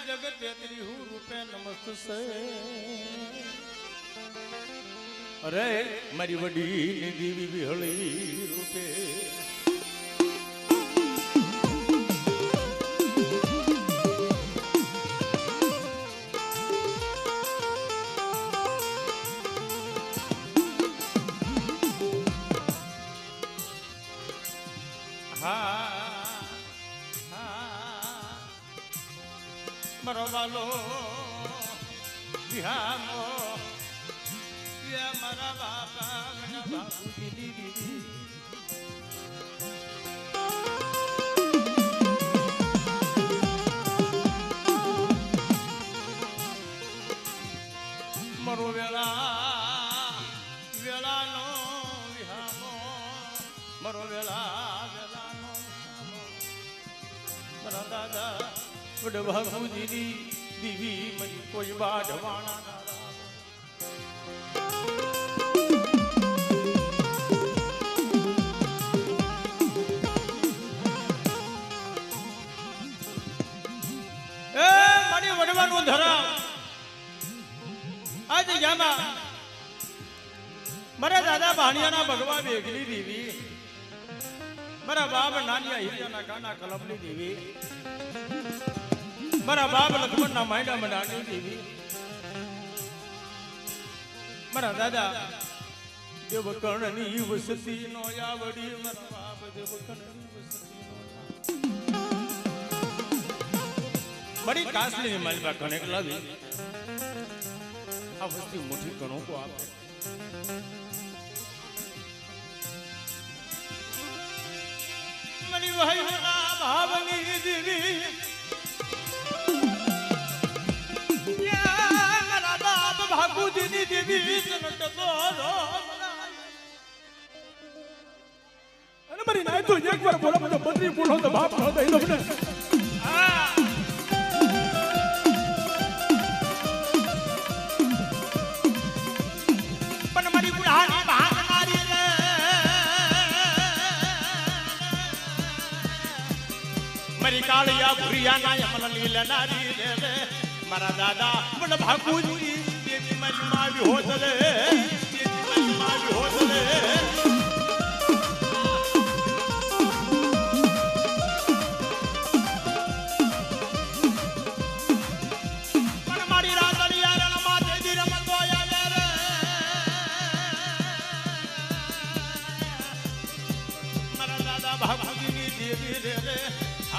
जगत तेरी हूँ रूपे नमस्त से अरे मारी वडी दीवी विहળી रूपे मरवालो बिहामो ये मरा बाबा मना बाबू दीदी दीदी मरो वेला वेला नो बिहामो मरो वेला वेला नो मरा दादा बड़ बाबूजी दी दीवी मरी कोई बाढ़वाना ना ए मरी वडवानु धरा आज जामा मरा दादा भाणियाना भगवा वेगली दीवी मरा बाप नानिया हिरियाना गाना कलमली दीवी मरा बाप लक्ष्मण ना मायना मनानी देवी मरा दादा देवकर्णनी वसती नो यावड़ी मरा बाप देवकर्णनी वसती नो बड़ी कासली ने मारी बात कने लावी आ वस्ती मुठी कणो को आप मरी भाई भावनी देवी देवी अरे मरी नहीं तो एक बार बोला मुझे बंदी बोलो तो बाप हो दे लोग ने पण मरी बुढ़ानी भाग नारी रे मरी कालिया भुरिया ना यमन लीला नारी रे मरा दादा बड़ भागूजी महिमा भी होतले महिमा भी होतले पर मारी रातलिया रण माते दी रमतो या रे मरा दादा भागूजी नी देवी रे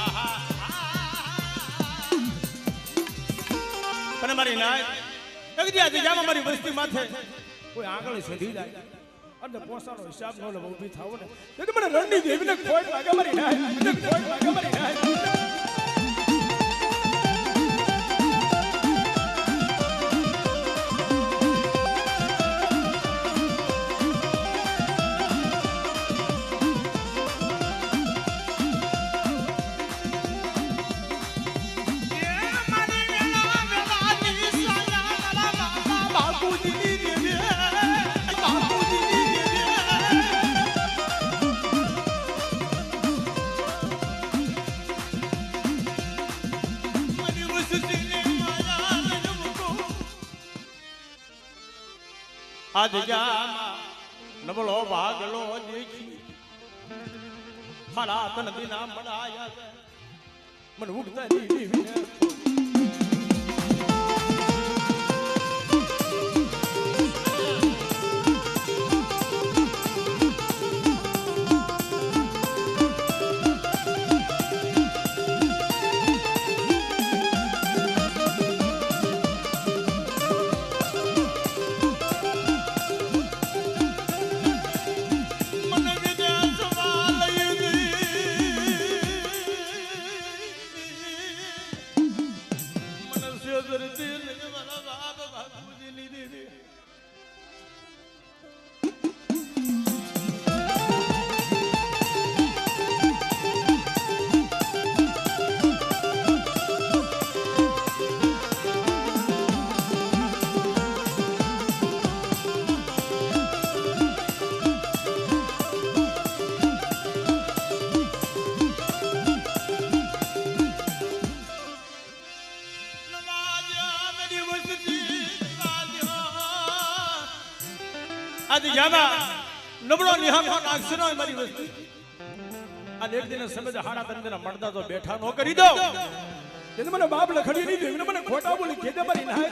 आहा पर मारी नाय एक दी आज जामा मारी वस्ती माथे कोई आंगळे सधी जाय અને પોસાનો હિસાબ નો લે ઊભી થાવ ને એટલે મને રણની દેવીને ખોટ લાગે મારી નાય મને ખોટ લાગે મારી નાય आज जामा नबलो भागलो देखी हरा तन दिना मनाया मन उठता दी આજે જામા નબળો નિહાળો નાખશે ને મારી વસ્તી અને એક દિન સમજ હાડા તંદના મળતા તો બેઠા નો કરી દો એને મને બાપ લખડી નહીં દે મને ખોટા બોલી કે દે મારી ના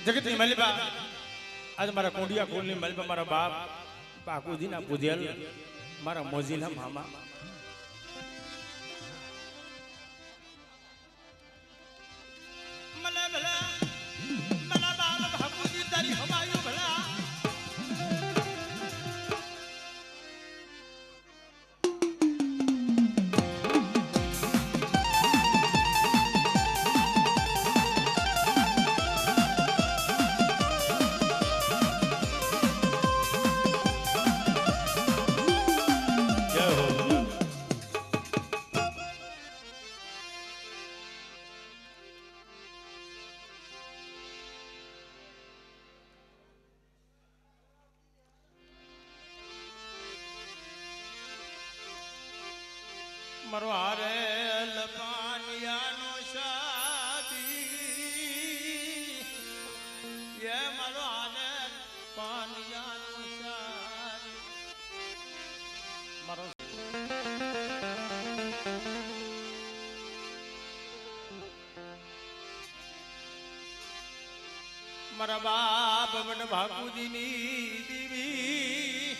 જગતની મલિબા આજ મારા કોંડિયા કુલની મલિબા મારા બાપ પાકુજીના પૂજેલ મારા મોજીના મામા મને ભલા મારા બાપ પાકુજી તારી હમાયો ભલા મારો હારેલ પાનિયાનો સાથી એ મારો હારેલ પાનિયાનો સાથી મારો મારા બાપ વડ ભાગુજીની દીવી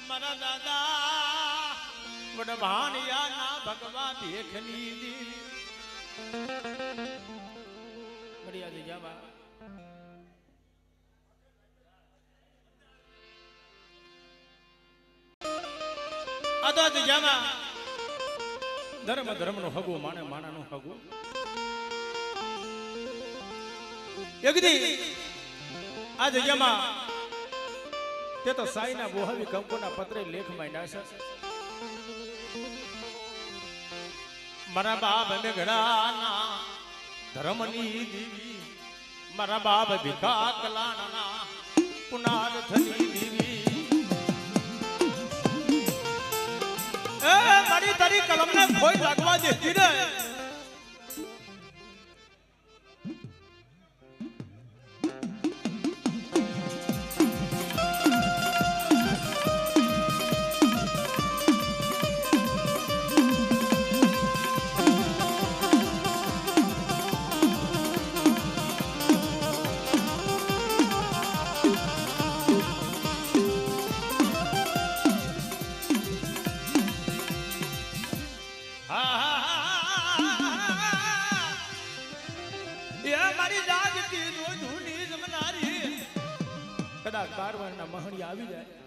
મારા દાદા વડ ભાણિયા ના ભગવા દેખની દી બઢિયા જઈ જાવા આદો જઈ જાવા ધર્મ નો હગો માણે માણાનો હગો એકદી આ જગ્યામાં તે તો સાઈના બોહાવી કંકોના પત્રે લેખ માંડ્યા છે મારા બાપ મેઘડાના ધર્મની દીવી મારા બાપ ભીખા કલાના પુનારથની દીવી એ મારી તારી કલમને કોઈ લાગવા દેતી ને કદાચ 12 વર્ષના મહણી આવી જાય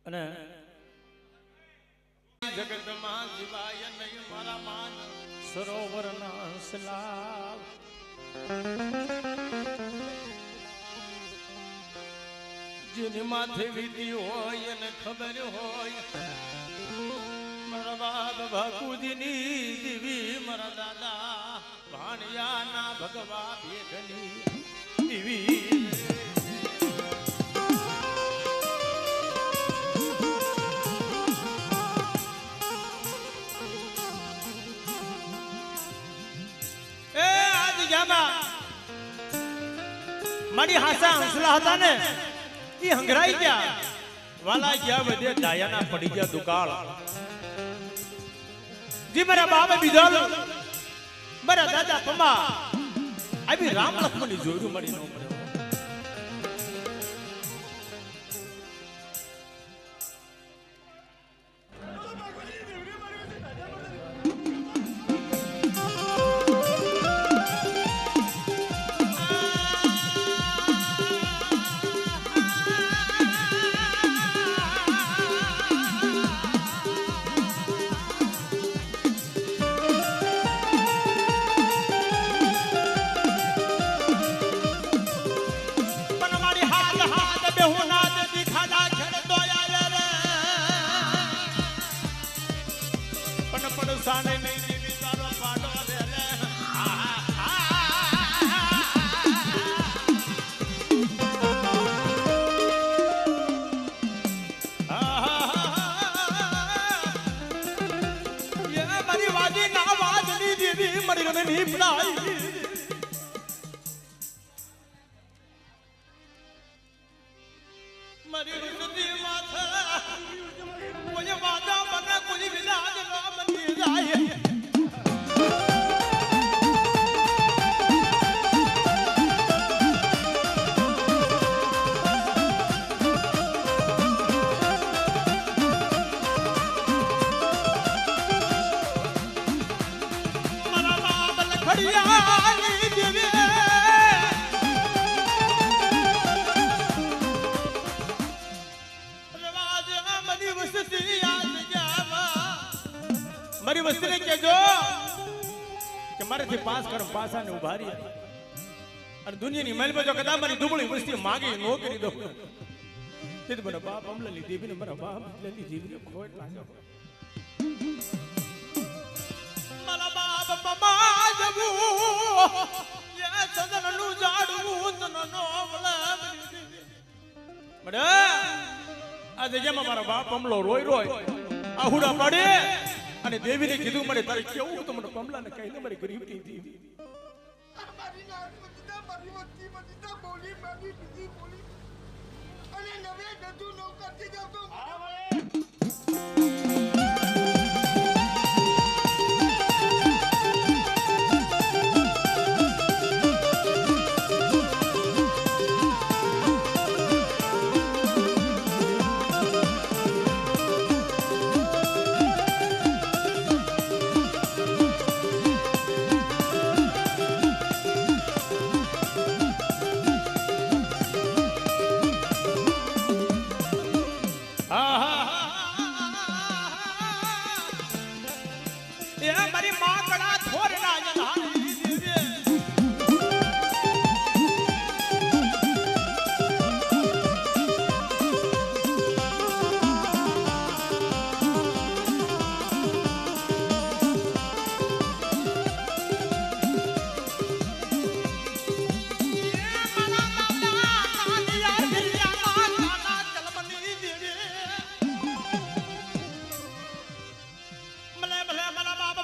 અને જગતમાં જીવાય નહીં મારા માન સરોવરના સલાવ જેની માથે વિધિ હોય એને ખબર હોય મારા બાપ ભાકુજીની દીવી મારા દાદા ભાણિયાના ભગવા ભેગની દીવી મારી હાસા હંસલા હતા ને એ હંગરાઈ ગયા વાલા ગયા બધે દાયાના પડી ગયા દુકાળ જી મારા બાપે બીજાલ મારા દાદા પમા આવી રામ લક્ષ્મણની જોયું મળી ન પડે મારી વસ્તીને કહેજો કે મારેથી પાસ કરો પાસાને ઉભા રહી અને દુનિયાની મહેલમાં જો કદા મારી દુબળી વસ્તી માંગી નો કરી દો તે મને બાપ અમલની દેવીને મારા બાપ અમલની દેવીને ખોટ લાગ્યો મારા બાપ પમા જબુ યે સદનનું જાડવું તનો નો બડે આ જગ્યામાં મારા બાપ અમલો રોય આહુડા પડે અને દેવીને કીધું મને તારે કેવું તો મને કમલાને કહીને મારી ગરીબી હતી મારી નાગમતીતા મારી વસ્તીમતીતા બોલી મારી બીજી બોલી અને નવે ગધુ નો કરતી જાવ તો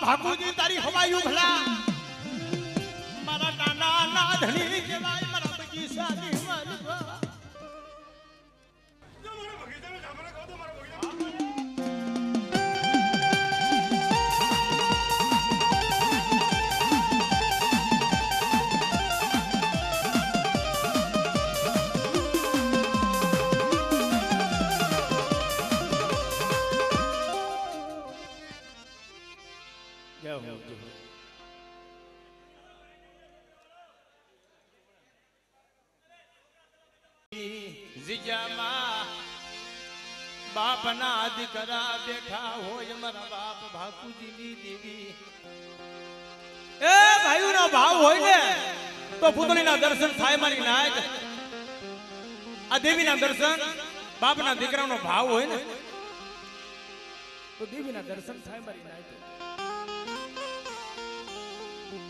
ભાગુજી તારી હવાયું ભલા મારા નાના ના ધણી કહેવાય મારા બગીચા ની માલવા જો મારા બગીચાને ધામરા કહો તો મારા બગીચા જીજામાં બાપના દીકરા બેઠા હોય મારા બાપ ભાકુજીની દેવી એ ભાઈઓનો ભાવ હોય ને તો પુતળીના દર્શન થાય મારી નાય આ દેવીના દર્શન બાપના દીકરાનો ભાવ હોય ને તો દેવીના દર્શન થાય મારી નાય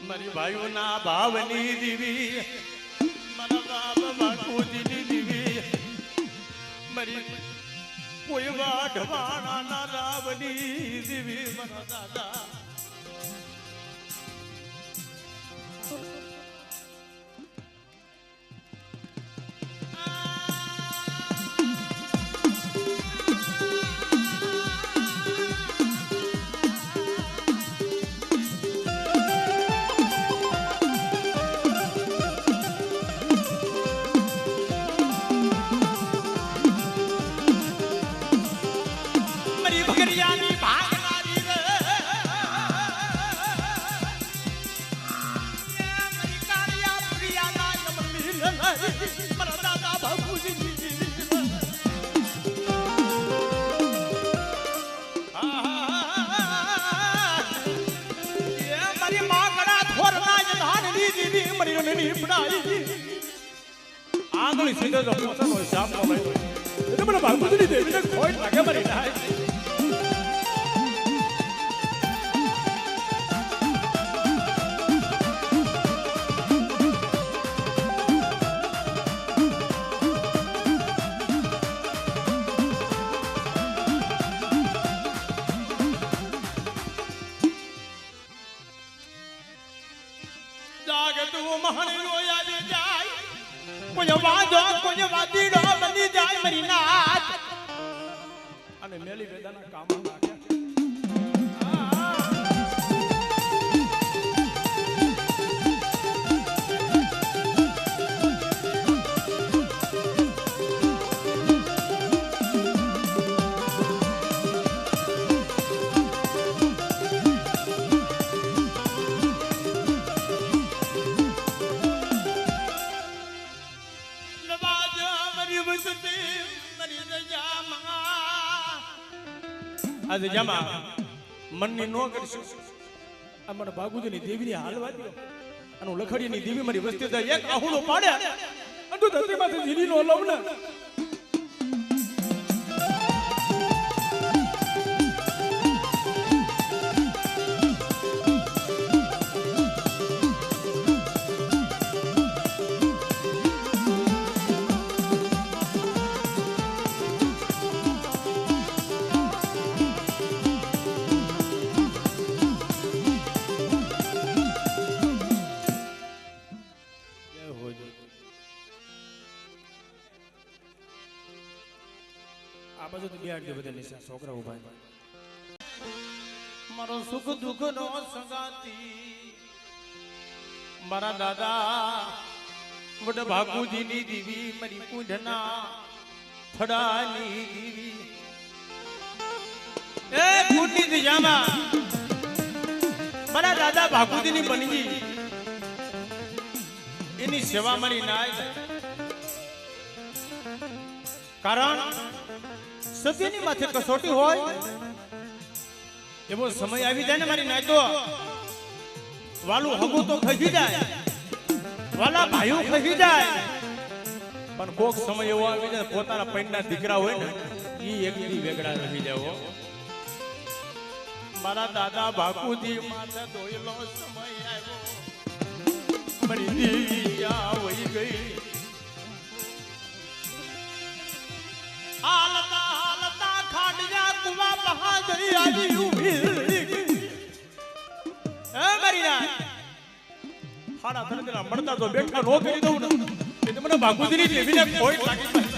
મારી ભાઈઓના ભાવની દેવી મારા બાપ ભાકુજીની દેવી મારી કોઈ વાઢવાણા ના રાવની દેવી મારા દાદા ની પડાઈ આંગળી સીધે તો પોતાનો હિસાબ નો લઈ એટલે મને ભાગવતની દેવીને ખોટ લાગે મારી નાય મહાની રોયા દે જાય કોઈ વાજો કોઈ વાદીડો બની જાય મરી નાથ અને મેલી વેદાના કામ નાખ્યા આજે જમા મનની નો કરશું આ મને ભાગુજીની દેવીની હાલવા દો અને લખડીની દેવી મારી વસ્તી જાય એક આહુડો પાડે અને તું ધરતીમાંથી જીલીનો લવ ને છોકરા ઉભા મારો સુખ દુઃખ નો સંગાતી મારા દાદા વડ ભાગુજીની દીવી મારી કુંઢના થડાની દીવી એ કુંડી દિજામાં મારા દાદા ભાગુજીની બનજી એની સેવા મારી નાય કારણ સત્યની માથે કસોટી હોય એવો સમય આવી જાય ને મારી નાય તો વાલું હગું તો ખસી જાય વાલા ભાઈઓ ખસી જાય પણ કોક સમય એવો આવી જાય પોતાના પૈણના દીકરા હોય ને ઈ એકલી વેગડા રહી જાય મારા દાદા બાપુજી માથે દોયલો સમય આવ્યો મારી દેવી ક્યાં વહી ગઈ હાલતા હાલતા ખાડિયા કુવા બહાદરી આવી ઉભી એ મારી ના હાડા ધરતીના મળતા તો બેઠા નો કરી દઉં ને એટલે મને બાપુજીની દેવીને કોઈ લાગી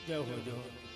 જય હો